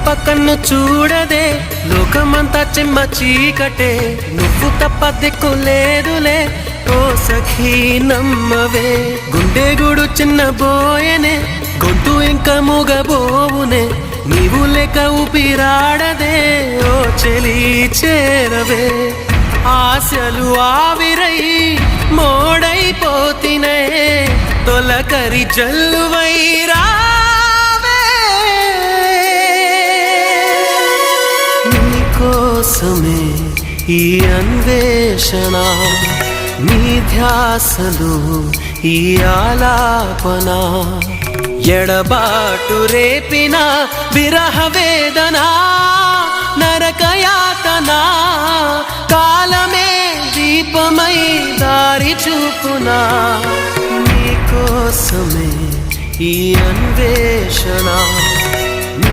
తప్ప కన్ను చూడదే, లోకమంతా చెమ్మ చీకటే, నువ్వు తప్ప దిక్కు లేదులే ఓ సఖీ నమ్మవే. గుండె గుడు చిన్న బోయనే, గొంతు ఇంకా మూగబోవునే, నీవు లేక ఊపిరాడదే ఓ చెలి చేరవే. ఆశలు ఆవిరై మోడైపోతినే, తొలకరి జల్లువై రావే. నీకోసమే ఈ అన్వేషణ, నీ ధ్యాసలు ఈ ఆలాపన, ఎడబాటు రేపిన విరహ వేదన, నరకయాతన, కాలమే దీపమై దారి చూపునా. నీకోసమే ఈ అన్వేషణ.